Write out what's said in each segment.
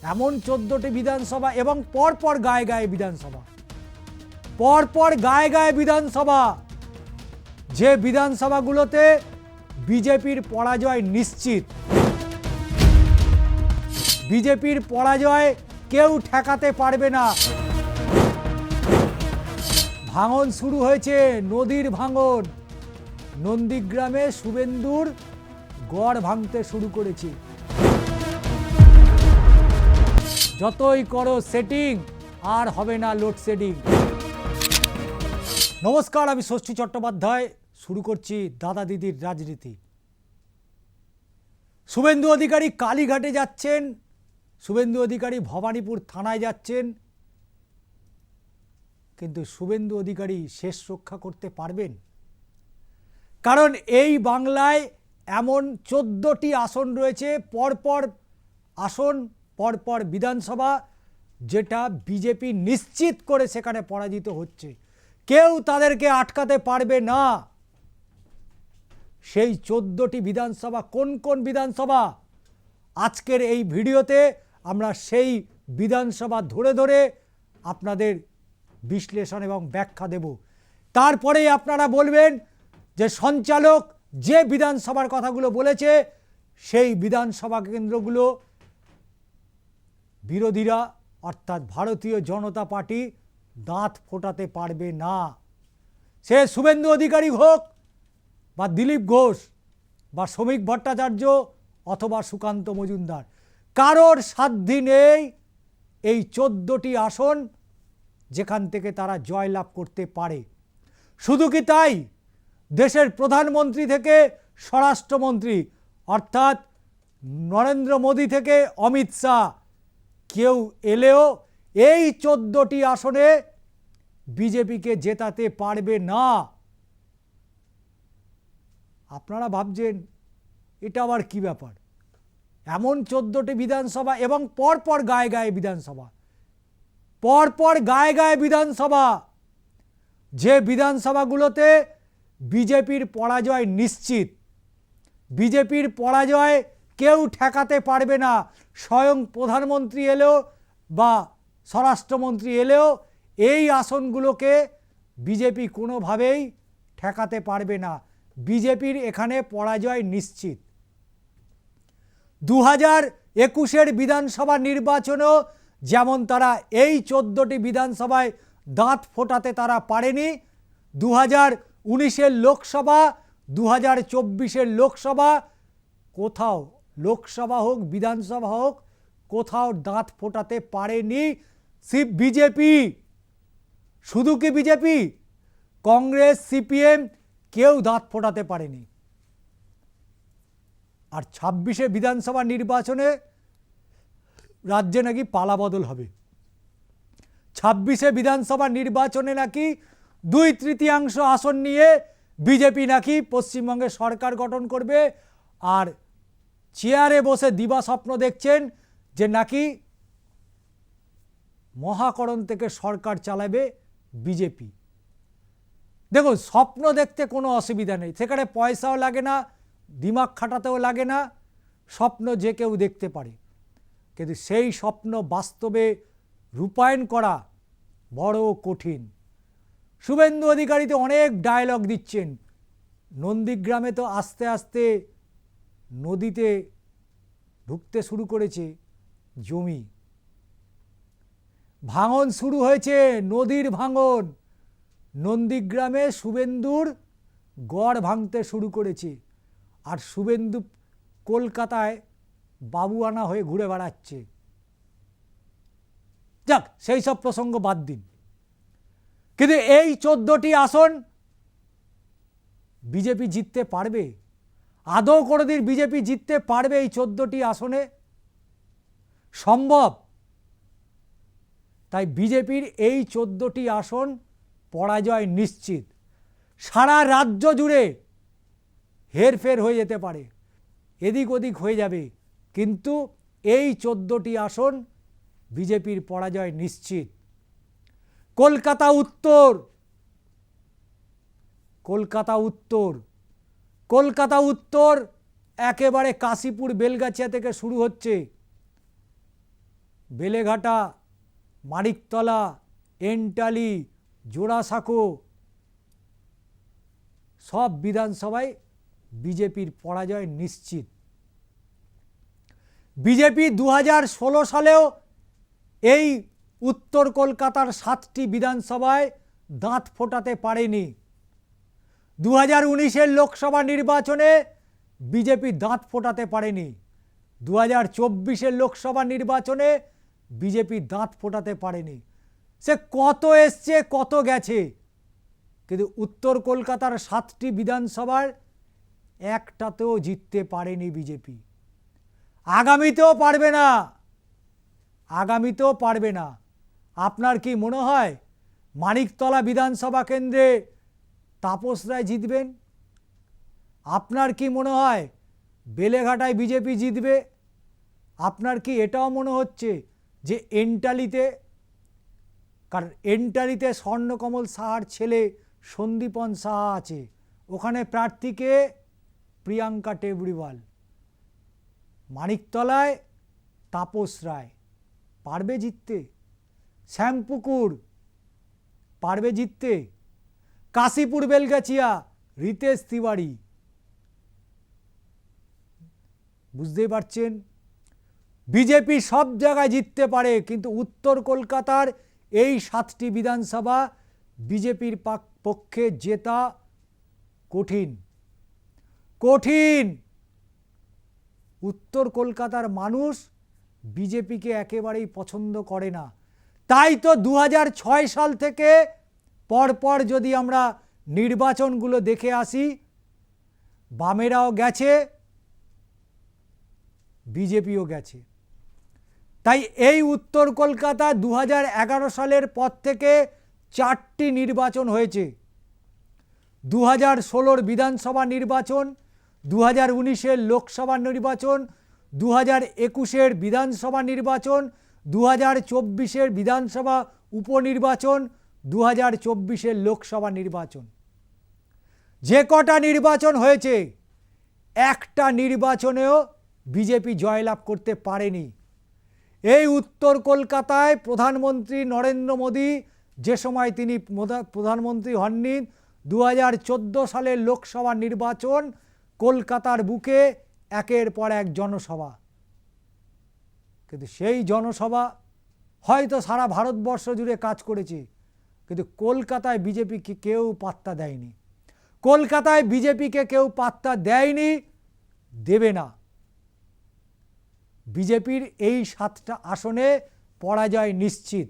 এমন 14টি বিধানসভা এবং পরপর গায়ে গায়ে বিধানসভা, পরপর গায়ে গায়ে বিধানসভা, যে বিধানসভাগুলোতে বিজেপির পরাজয় নিশ্চিত। বিজেপির পরাজয় কেউ ঠেকাতে পারবে না। ভাঙন শুরু হয়েছে, নদীর ভাঙন। নন্দীগ্রামে শুভেন্দুর গড় ভাঙতে শুরু করেছে। যতই করো সেটিং, আর হবে না লোডশেডিং। নমস্কার, আমি ষষ্ঠী চট্টোপাধ্যায়। শুরু করছি দাদা দিদির রাজনীতি। শুভেন্দু অধিকারী কালীঘাটে যাচ্ছেন, শুভেন্দু অধিকারী ভবানীপুর থানায় যাচ্ছেন, কিন্তু শুভেন্দু অধিকারী শেষ রক্ষা করতে পারবেন? কারণ এই বাংলায় এমন 14টি আসন রয়েছে, পরপর আসন, পরপর বিধানসভা, যেটা বিজেপি নিশ্চিত করে সেখানে পরাজিত হচ্ছে। কেউ তাদেরকে আটকাতে পারবে না। সেই 14টি বিধানসভা কোন কোন বিধানসভা? আজকের এই ভিডিওতে আমরা সেই বিধানসভা ধরে ধরে আপনাদের বিশ্লেষণ এবং ব্যাখ্যা দেব। তারপরেই আপনারা বলবেন যে সঞ্চালক যে বিধানসভার কথাগুলো বলেছে সেই বিধানসভা কেন্দ্রগুলো বিরোধীরা অর্থাৎ ভারতীয় জনতা পার্টি দাঁত ফোটাতে পারবে না। সে শুভেন্দু অধিকারী হোক বা দিলীপ ঘোষ বা শ্রমিক ভট্টাচার্য অথবা সুকান্ত মজুমদার, কারোর সাধ্য নেই এই 14টি আসন যেখান থেকে তারা জয়লাভ করতে পারে। শুধু কি তাই, দেশের প্রধানমন্ত্রী থেকে স্বরাষ্ট্রমন্ত্রী অর্থাৎ নরেন্দ্র মোদী থেকে অমিত শাহ কেউ এলেও এই 14টি আসনে বিজেপিকে জেতাতে পারবে না। আপনারা ভাবছেন এটা আবার কি ব্যাপার? এমন 14টি বিধানসভা এবং পরপর গায়ে গায়ে বিধানসভা, পরপর গায়ে গায়ে বিধানসভা, যে বিধানসভাগুলোতে বিজেপির পরাজয় নিশ্চিত। বিজেপির পরাজয় কেউ ঠেকাতে পারবে না। স্বয়ং প্রধানমন্ত্রী এলেও বা স্বরাষ্ট্রমন্ত্রী এলেও এই আসনগুলোকে বিজেপি কোনোভাবেই ঠেকাতে পারবে না। বিজেপির এখানে পরাজয় নিশ্চিত। 2021-এর বিধানসভা নির্বাচনেও যেমন তারা এই 14টি বিধানসভায় দাঁত ফোটাতে তারা পারেনি, 2019-এর লোকসভা, 2024-এর লোকসভা, কোথাও লোকসভা হোক বিধানসভা হোক কোথাও দাঁত ফোটাতে পারেনি বিজেপি। শুধু কি বিজেপি? কংগ্রেস, সিপিএম কেউ দাঁত ফোটাতে পারেনি। আর 26-এ বিধানসভা নির্বাচনে রাজ্যে নাকি পালাবদল হবে। 26-এ বিধানসভা নির্বাচনে নাকি 2/3 আসন নিয়ে বিজেপি নাকি পশ্চিমবঙ্গে সরকার গঠন করবে। আর চেয়ারে বসে দিবা স্বপ্ন দেখছেন যে নাকি মহাকরণ থেকে সরকার চালাবে বিজেপি। দেখুন, স্বপ্ন দেখতে কোনো অসুবিধা নেই, সেখানে পয়সাও লাগে না, দিমাগ খাটাতেও লাগে না, স্বপ্ন যে কেউ দেখতে পারে। কিন্তু সেই স্বপ্ন বাস্তবে রূপায়ণ করা বড় কঠিন। শুভেন্দু অধিকারী তো অনেক ডায়লগ দিচ্ছেন। নন্দীগ্রামে তো আস্তে আস্তে নদীতে ঢুকতে শুরু করেছে জমি। ভাঙন শুরু হয়েছে, নদীর ভাঙন। নন্দীগ্রামে শুভেন্দুর গড় ভাঙতে শুরু করেছে। আর শুভেন্দু কলকাতায় বাবুয়ানা হয়ে ঘুরে বেড়াচ্ছে। যাক, সেই সব প্রসঙ্গ বাদ দিন। কিন্তু এই 14টি আসন বিজেপি জিততে পারবে? আদৌ কোনোদিন বিজেপি জিততে পারবে এই 14টি আসনে? সম্ভব? তাই বিজেপির এই 14টি আসন পরাজয় নিশ্চিত। সারা রাজ্য জুড়ে হেরফের হয়ে যেতে পারে, এদিক ওদিক হয়ে যাবে, কিন্তু এই 14টি আসন বিজেপির পরাজয় নিশ্চিত। কলকাতা উত্তর, কলকাতা উত্তর, কলকাতা উত্তর একেবারে কাশীপুর বেলগাছিয়া থেকে শুরু হচ্ছে। বেলেঘাটা, মানিকতলা, এন্টালি, জোড়াসাঁকো সব বিধানসভায় বিজেপির পরাজয় নিশ্চিত। বিজেপি 2016 সালেও এই উত্তর কলকাতার 7টি বিধানসভায় দাঁত ফোটাতে পারেনি। 2019-এর লোকসভা নির্বাচনে বিজেপি দাঁত ফোটাতে পারেনি। 2024-এর লোকসভা নির্বাচনে বিজেপি দাঁত ফোটাতে পারেনি। সে কত এসছে কত গেছে, কিন্তু উত্তর কলকাতার 7টি বিধানসভার একটাতেও জিততে পারেনি বিজেপি। আগামীতেও পারবে না, আগামীতেও পারবে না। আপনার কি মনে হয় মানিকতলা বিধানসভা কেন্দ্রে তাপস রায় জিতবেন? আপনার কি মনে হয় বেলেঘাটায় বিজেপি জিতবে? আপনার কি এটাও মনে হচ্ছে যে এন্টালিতে স্বর্ণকমল সাহার ছেলে সন্দীপন সাহা আছে, ওখানে প্রার্থীকে প্রিয়াঙ্কা টেবরিওয়াল, মানিকতলায় তাপস রায়, পারবে জিততে? শ্যামপুকুর পারবে জিততে? কাশীপুর বেলগাছিয়া রিতেশ তিওয়ারি। বুঝতেই পারছেন বিজেপি সব জায়গায় জিততে পারে, কিন্তু উত্তর কলকাতার এই 7টি বিধানসভা বিজেপির পক্ষে জেতা কঠিন কঠিন। উত্তর কলকাতার মানুষ বিজেপিকে একেবারেই পছন্দ করে না। তাই তো 2006 সাল থেকে পরপর যদি আমরা নির্বাচনগুলো দেখে আসি, বামেরাও গেছে, বিজেপিও গেছে। তাই এই উত্তর কলকাতা 2011 সালের পর থেকে 4টি নির্বাচন হয়েছে। 2016-র বিধানসভা নির্বাচন, 2019-এর লোকসভা নির্বাচন, 2021-এর বিধানসভা নির্বাচন, 2024-এর বিধানসভা উপনির্বাচন, 2024-এর লোকসভা নির্বাচন। যে কটা নির্বাচন হয়েছে, একটা নির্বাচনেও বিজেপি জয়লাভ করতে পারেনি। এই উত্তর কলকাতায় প্রধানমন্ত্রী নরেন্দ্র মোদী যে সময় তিনি প্রধানমন্ত্রী হননি, 2014 সালের লোকসভা নির্বাচন কলকাতার বুকে একের পর এক জনসভা, কিন্তু সেই জনসভা হয়তো সারা ভারতবর্ষ জুড়ে কাজ করেছে, কিন্তু কলকাতায় বিজেপিকে কেউ পাত্তা দেয়নি। কলকাতায় বিজেপিকে কেউ পাত্তা দেয়নি, দেবে না। বিজেপির এই 7টা আসনে পরাজয় নিশ্চিত।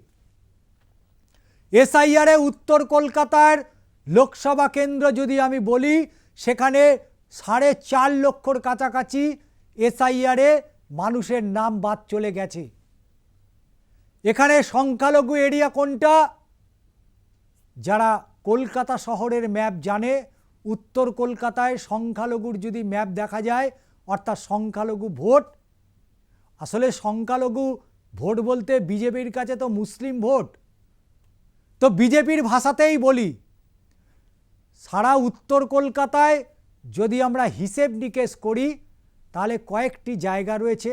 এসআইআরে উত্তর কলকাতার লোকসভা কেন্দ্র যদি আমি বলি, সেখানে 4.5 লক্ষর কাছাকাছি এসআইআরে মানুষের নাম বাদ চলে গেছে। এখানে সংখ্যালঘু এরিয়া কোনটা? যারা কলকাতা শহরের ম্যাপ জানে, উত্তর কলকাতায় সংখ্যালঘুর যদি ম্যাপ দেখা যায়, অর্থাৎ সংখ্যালঘু ভোট, আসলে সংখ্যালঘু ভোট বলতে বিজেপির কাছে তো মুসলিম ভোট। তো বিজেপির ভাষাতেই বলি, সারা উত্তর কলকাতায় যদি আমরা হিসেব নিকেশ করি, তাহলে কয়েকটি জায়গা রয়েছে।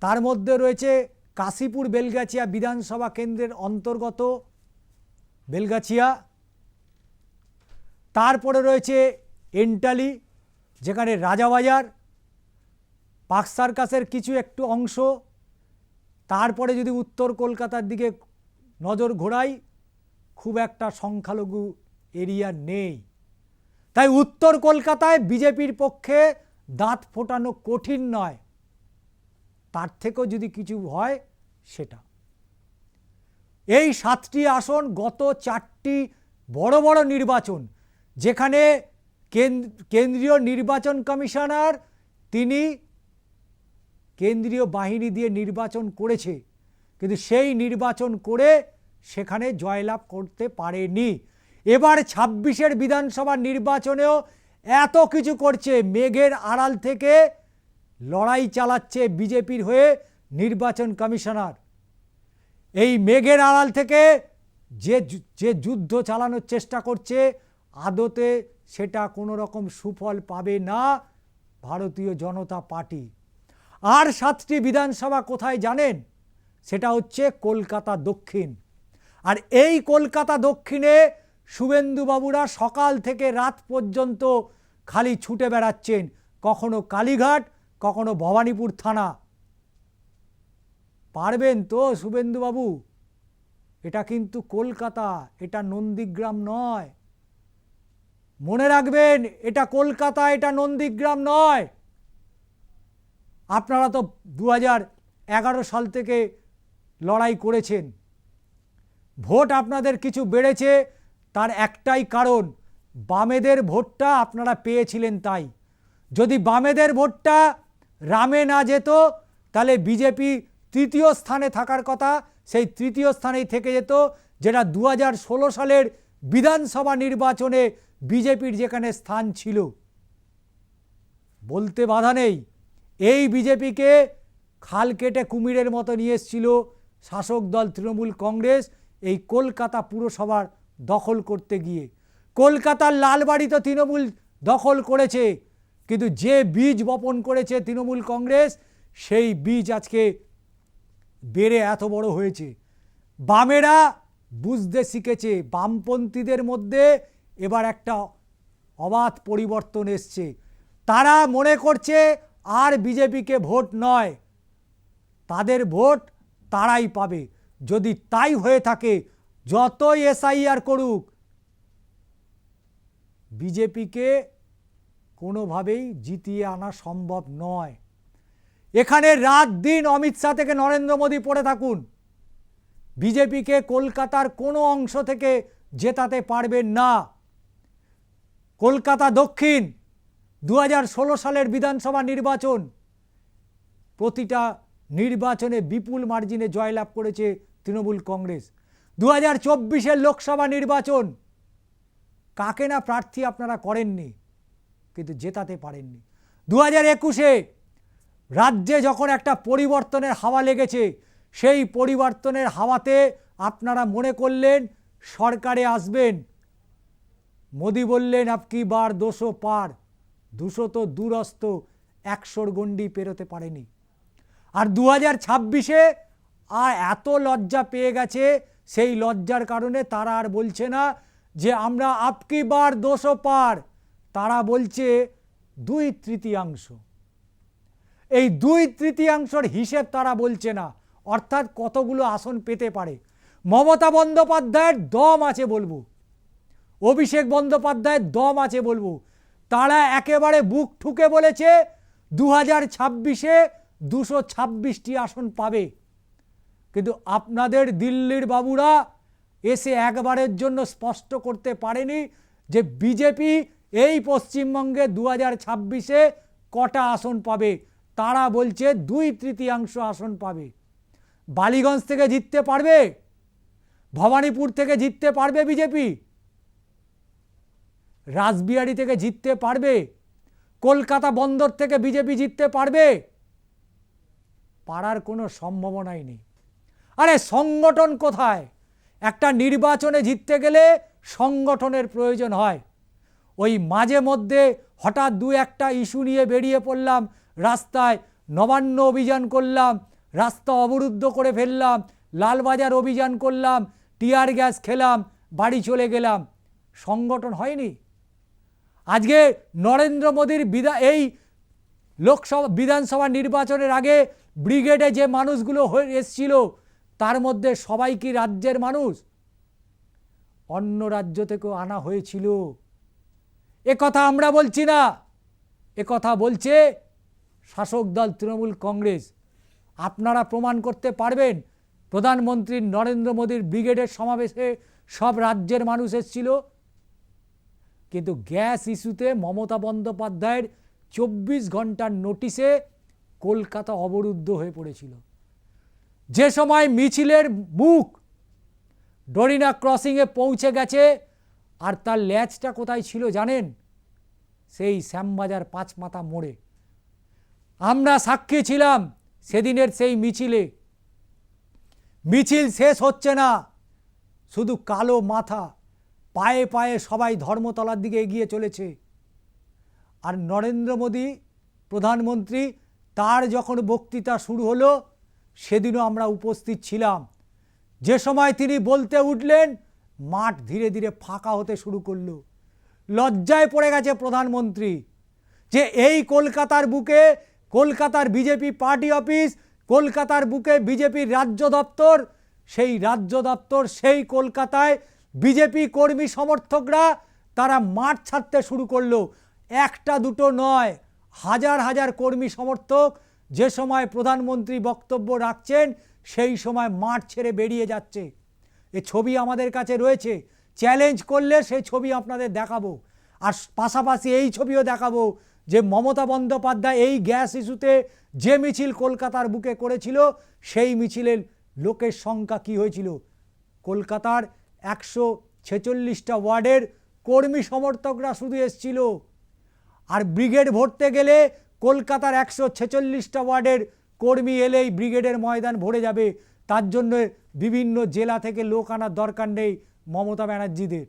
তার মধ্যে রয়েছে কাশীপুর বেলগাছিয়া বিধানসভা কেন্দ্রের অন্তর্গত বেলগাছিয়া, তারপরে রয়েছে এন্টালি, যেখানে রাজাবাজার, পার্ক সার্কাসের কিছু একটু অংশ। তারপরে যদি উত্তর কলকাতার দিকে নজর ঘোরাই, খুব একটা সংখ্যালঘু এরিয়া নেই। তাই উত্তর কলকাতায় বিজেপির পক্ষে দাঁত ফোটানো কঠিন নয়, তার থেকেও যদি কিছু হয় সেটা। এই 7টি আসন গত 4টি বড় বড় নির্বাচন, যেখানে কেন্দ্রীয় নির্বাচন কমিশনার তিনি কেন্দ্রীয় বাহিনী দিয়ে নির্বাচন করেছে, কিন্তু সেই নির্বাচন করে সেখানে জয়লাভ করতে পারেনি। এবার 26-এর বিধানসভা নির্বাচনেও এত কিছু করছে, মেঘের আড়াল থেকে লড়াই চালাচ্ছে বিজেপির হয়ে নির্বাচন কমিশনার। এই মেঘের আড়াল থেকে যে যুদ্ধ চালানোর চেষ্টা করছে, আদতে সেটা কোনো রকম সুফল পাবে না ভারতীয় জনতা পার্টি। আর 7টি বিধানসভা কোথায় জানেন? সেটা হচ্ছে কলকাতা দক্ষিণ। আর এই কলকাতা দক্ষিণে শুভেন্দুবাবুরা সকাল থেকে রাত পর্যন্ত খালি ছুটে বেড়াচ্ছেন, কখনো কালীঘাট, কখনো ভবানীপুর থানা। পারবেন তো শুভেন্দুবাবু? এটা কিন্তু কলকাতা, এটা নন্দীগ্রাম নয়। মনে রাখবেন, এটা কলকাতা, এটা নন্দীগ্রাম নয়। আপনারা তো 2011 সাল থেকে লড়াই করেছেন। ভোট আপনাদের কিছু বেড়েছে, তার একটাই কারণ, বামেদের ভোটটা আপনারা পেয়েছিলেন। তাই যদি বামেদের ভোটটা রামে না যেত, তাহলে বিজেপি তৃতীয় স্থানে থাকার কথা, সেই তৃতীয় স্থানেই থেকে যেত, যেটা 2016 সালের বিধানসভা নির্বাচনে বিজেপির যেখানে স্থান ছিল। বলতে বাধা নেই, এই বিজেপিকে খাল কেটে কুমিরের মতো নিয়ে এসেছিল শাসক দল তৃণমূল কংগ্রেস এই কলকাতা পুরসভার দখল করতে গিয়ে। কলকাতার লালবাড়ি তো তৃণমূল দখল করেছে, কিন্তু যে বীজ বপন করেছে তৃণমূল কংগ্রেস, সেই বীজ আজকে বেড়ে এত বড় হয়েছে। বামেরা বুঝতে শিখেছে, বামপন্থীদের মধ্যে এবার একটা অবাধ পরিবর্তন এসছে। তারা মনে করছে আর বিজেপিকে ভোট নয়, তাদের ভোট তারাই পাবে। যদি তাই হয়ে থাকে, যতই এসআইআর করুক, বিজেপিকে কোনোভাবেই জিতিয়ে আনা সম্ভব নয়। এখানে রাত দিন অমিত শাহ থেকে নরেন্দ্র মোদী পড়ে থাকুন, বিজেপিকে কলকাতার কোনো অংশ থেকে জেতাতে পারবেন না। কলকাতা দক্ষিণ 2016 সালের বিধানসভা নির্বাচন, প্রতিটা নির্বাচনে বিপুল মার্জিনে জয়লাভ করেছে তৃণমূল কংগ্রেস। 2024-এর লোকসভা নির্বাচন, কাকে না প্রার্থী আপনারা করেননি, কিন্তু জেতাতে পারেননি। 2021-এ রাজ্যে যখন একটা পরিবর্তনের হাওয়া লেগেছে, সেই পরিবর্তনের হাওয়াতে আপনারা মনে করলেন সরকারে আসবেন। মোদি বললেন আপকি বার 200 পার, 200 তো দূরস্থ, 100-র গণ্ডি পেরোতে পারেনি। আর 2026-এ আর এত লজ্জা পেয়ে গেছে, সেই লজ্জার কারণে তারা আর বলছে না যে আমরা আপকি বার 200 পার, তারা বলছে 2/3। এই 2/3 হিসেব তারা বলছে না, অর্থাৎ কতগুলো আসন পেতে পারে। মমতা বন্দ্যোপাধ্যায়ের দম আছে বলবো, অভিষেক বন্দ্যোপাধ্যায়ের দম আছে বলবো। তারা একেবারে বুক ঠুকে বলেছে 2026-এ 226টি আসন পাবে। কিন্তু আপনাদের দিল্লির বাবুরা এসে একবারের জন্য স্পষ্ট করতে পারেনি যে বিজেপি এই পশ্চিমবঙ্গে 2026-এ কটা আসন পাবে। তারা বলছে 2/3 আসন পাবে। বালিগঞ্জ থেকে জিততে পারবে, ভবানীপুর থেকে জিততে পারবে বিজেপি, রাসবিহারী থেকে জিততে পারবে, কলকাতা বন্দর থেকে বিজেপি জিততে পারবে? পারার কোনো সম্ভাবনাই নেই। আরে সংগঠন কোথায়? একটা নির্বাচনে জিততে গেলে সংগঠনের প্রয়োজন হয়। ওই মাঝে মধ্যে হঠাৎ 2-1টা ইস্যু নিয়ে বেরিয়ে পড়লাম রাস্তায়, নবান্ন অভিযান করলাম, রাস্তা অবরুদ্ধ করে ফেললাম, লালবাজার অভিযান করলাম, টিয়ার গ্যাস খেলাম, বাড়ি চলে গেলাম, সংগঠন হয়নি। আজকে নরেন্দ্র মোদীর এই লোকসভা বিধানসভা নির্বাচনের আগে ব্রিগেডে যে মানুষগুলো এসেছিল, তার মধ্যে সবাই কি রাজ্যের মানুষ? অন্য রাজ্য থেকেও আনা হয়েছিল। এ কথা আমরা বলছি না, এ কথা বলছে শাসক দল তৃণমূল কংগ্রেস। আপনারা প্রমাণ করতে পারবেন প্রধানমন্ত্রী নরেন্দ্র মোদীর ব্রিগেডের সমাবেশে সব রাজ্যের মানুষ এসেছিল? কিন্তু গ্যাস ইস্যুতে মমতা বন্দ্যোপাধ্যায়ের 24 ঘন্টার নোটিশে কলকাতা অবরুদ্ধ হয়ে পড়েছিল। যে সময় মিছিলের মুখ ডরিনা ক্রসিংয়ে পৌঁছে গেছে, আর তার ল্যাচটা কোথায় ছিল জানেন? সেই শ্যামবাজার 5 মাথা মোড়ে। আমরা সাক্ষী ছিলাম সেদিনের সেই মিছিলে। মিছিল শেষ হচ্ছে না, শুধু কালো মাথা, পায়ে পায়ে সবাই ধর্মতলার দিকে এগিয়ে চলেছে। আর নরেন্দ্র মোদী প্রধানমন্ত্রী, তার যখন বক্তৃতা শুরু হলো, সেদিনও আমরা উপস্থিত ছিলাম। যে সময় তিনি বলতে উঠলেন, মাঠ ধীরে ধীরে ফাঁকা হতে শুরু করলো। লজ্জায় পড়ে গেছে প্রধানমন্ত্রী যে এই কলকাতার বুকে, কলকাতার বিজেপি পার্টি অফিস, কলকাতার বুকে বিজেপির রাজ্য দপ্তর, সেই রাজ্য দপ্তর, সেই কলকাতায় বিজেপি কর্মী সমর্থকরা তারা মাঠ ছাড়তে শুরু করলো। একটা দুটো নয়, হাজার হাজার কর্মী সমর্থক যে সময় প্রধানমন্ত্রী বক্তব্য রাখছেন সেই সময় মাঠ ছেড়ে বেরিয়ে যাচ্ছে। এই ছবি আমাদের কাছে রয়েছে, চ্যালেঞ্জ করলে সেই ছবি আপনাদের দেখাবো। আর পাশাপাশি এই ছবিও দেখাবো যে মমতা বন্দ্যোপাধ্যায় এই গ্যাস ইস্যুতে যে মিছিল কলকাতার বুকে করেছিল, সেই মিছিলের লোকের সংখ্যা কী হয়েছিল। কলকাতার 146টা ওয়ার্ডের কর্মী সমর্থকরা শুধু এসছিল। আর ব্রিগেড ভরতে গেলে কলকাতার 146টা ওয়ার্ডের কর্মী এলেই ব্রিগেডের ময়দান ভরে যাবে। তার জন্য বিভিন্ন জেলা থেকে লোক আনার দরকার নেই মমতা ব্যানার্জিদের।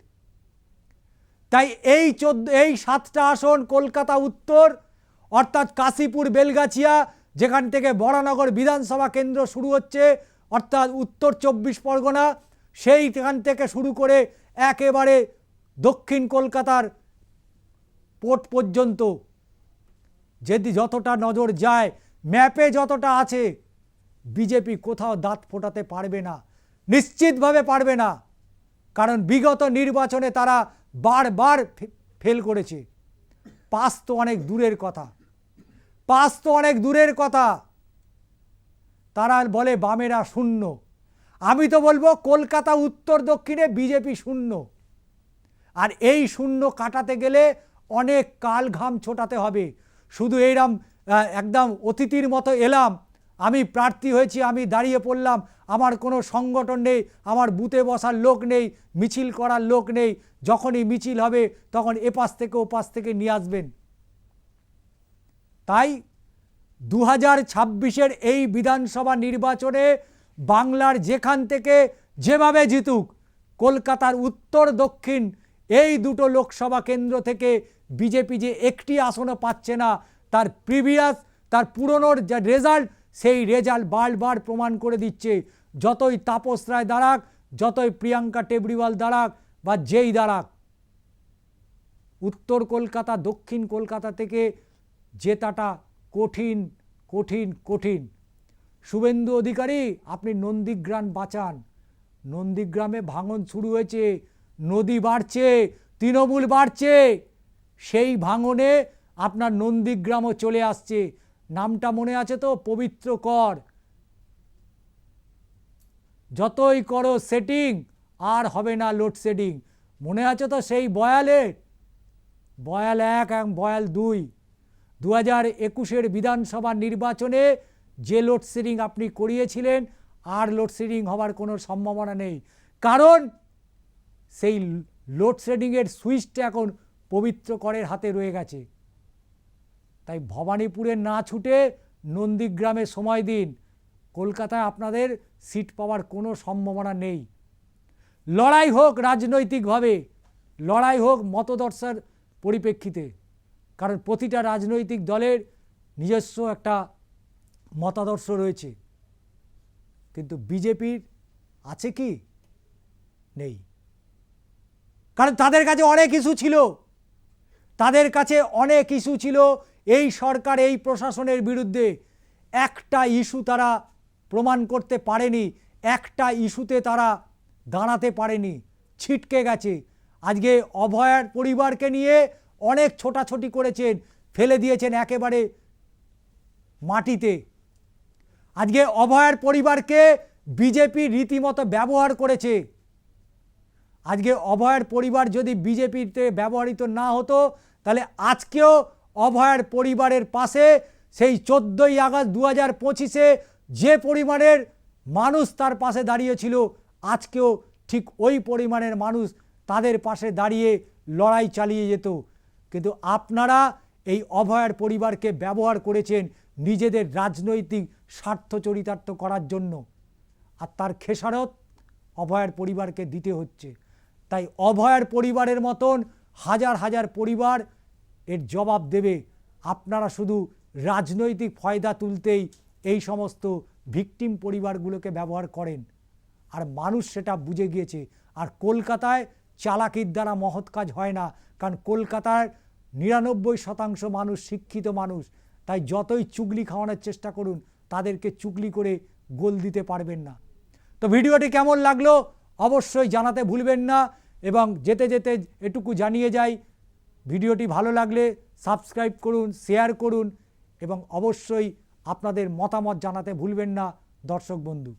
তাই এই 7টা আসন কলকাতা উত্তর, অর্থাৎ কাশীপুর বেলগাছিয়া, যেখান থেকে বরানগর বিধানসভা কেন্দ্র শুরু হচ্ছে, অর্থাৎ উত্তর 24 পরগনা, সেইখান থেকে শুরু করে একেবারে দক্ষিণ কলকাতার পোর্ট পর্যন্ত যদি যতটা নজর যায়, ম্যাপে যতটা আছে, বিজেপি কোথাও দাঁত ফোটাতে পারবে না, নিশ্চিতভাবে পারবে না। কারণ বিগত নির্বাচনে তারা বারবার ফেল করেছে। পাস তো অনেক দূরের কথা, পাস তো অনেক দূরের কথা। তারা বলে বামেরা শূন্য, আমি তো বলবো কলকাতা উত্তর দক্ষিণে বিজেপি শূন্য। আর এই শূন্য কাটাতে গেলে অনেক কাল ঘাম ছোটাতে হবে। শুধু এইরকম একদম অতিথির মতো এলাম, আমি প্রার্থী হয়েছি, আমি দাঁড়িয়ে পড়লাম, আমার কোনো সংগঠন নেই, আমার বুথে বসার লোক নেই, মিছিল করার লোক নেই, যখনই মিছিল হবে তখন এপাশ থেকে ওপাশ থেকে নিয়ে আসবেন। তাই 2026-এর এই বিধানসভা নির্বাচনে বাংলার যেখান থেকে যেভাবে জিতুক, কলকাতার উত্তর দক্ষিণ এই দুটো লোকসভা কেন্দ্র থেকে বিজেপি যে একটি আসনও পাচ্ছে না, তার প্রিভিয়াস, তার পুরনোর যা রেজাল্ট, সেই রেজাল্ট বারবার প্রমাণ করে দিচ্ছে। যতই তাপস রায় দাঁড়াক, যতই প্রিয়াঙ্কা টেবরিওয়াল দাঁড়াক বা যেই দাঁড়াক, উত্তর কলকাতা দক্ষিণ কলকাতা থেকে জেতাটা কঠিন কঠিন কঠিন। শুভেন্দু অধিকারী, আপনি নন্দীগ্রাম বাঁচান। নন্দীগ্রামে ভাঙন শুরু হয়েছে, নদী বাড়ছে, তৃণমূল বাড়ছে, সেই ভাঙনে আপনার নন্দীগ্রামও চলে আসছে। নামটা মনে আছে তো, পবিত্র কর। যতই করো সেটিং আর হবে না লোডশেডিং। মনে আছে তো সেই বয়ালে, বয়াল 1 এবং বয়াল 2, 2021-এর বিধানসভা নির্বাচনে যে লোডশেডিং আপনি করিয়েছিলেন, আর লোডশেডিং হওয়ার কোনো সম্ভাবনা নেই। কারণ সেই লোডশেডিংয়ের সুইচটা এখন পবিত্র করের হাতে রয়ে গেছে। তাই ভবানীপুরে না ছুটে নন্দীগ্রামে সময় দিন। কলকাতায় আপনাদের সিট পাওয়ার কোনো সম্ভাবনা নেই। লড়াই হোক রাজনৈতিকভাবে, লড়াই হোক মতদর্শের পরিপ্রেক্ষিতে, কারণ প্রতিটা রাজনৈতিক দলের নিজস্ব একটা মতাদর্শ রয়েছে। কিন্তু বিজেপির আছে কি? নেই। কারণ তাদের কাছে অনেক ইস্যু ছিল, তাদের কাছে অনেক ইস্যু ছিল এই সরকার, এই প্রশাসনের বিরুদ্ধে। একটা ইস্যু তারা প্রমাণ করতে পারেনি, একটা ইস্যুতে তারা দাঁড়াতে পারেনি, ছিটকে গেছে। আজকে অভয়ার পরিবারকে নিয়ে অনেক ছোটাছুটি করেছেন, ফেলে দিয়েছেন একেবারে মাটিতে। আজকে অভয়ার পরিবারকে বিজেপি রীতিমতো ব্যবহার করেছে। আজকে অভয়ার পরিবার যদি বিজেপিতে ব্যবহৃত না হতো, তাহলে আজকেও অভয়ার পরিবারের পাশে সেই 14ই আগস্ট 2025-এ যে পরিমাণের মানুষ তার পাশে দাঁড়িয়েছিল, আজকেও ঠিক ওই পরিমাণের মানুষ তাদের পাশে দাঁড়িয়ে লড়াই চালিয়ে যেত। কিন্তু আপনারা এই অভয়ার পরিবারকে ব্যবহার করেছেন নিজেদের রাজনৈতিক স্বার্থ চরিতার্থ করার জন্য, আর তার খেসারত অভয়ার পরিবারকে দিতে হচ্ছে। তাই অভয়ার পরিবারের মতন হাজার হাজার পরিবার এর জবাব দেবে। আপনারা শুধু রাজনৈতিক ফায়দা তুলতেই এই সমস্ত ভিকটিম পরিবারগুলোকে ব্যবহার করেন। আর মানুষ সেটা বুঝে গিয়েছে। আর কলকাতায় চালাকির দ্বারা মহৎ কাজ হয় না, কারণ কলকাতার 99% মানুষ শিক্ষিত মানুষ। তাই যতই চুগলি খাওয়ানোর চেষ্টা করুন, তাদেরকে চুগলি করে গোল দিতে পারবেন না। তো ভিডিওটি কেমন লাগলো অবশ্যই জানাতে ভুলবেন না, এবং যেতে যেতে এটুকু জানিয়ে যাই, ভিডিওটি ভালো লাগলে সাবস্ক্রাইব করুন, শেয়ার করুন এবং অবশ্যই আপনাদের মতামত জানাতে ভুলবেন না দর্শক বন্ধু।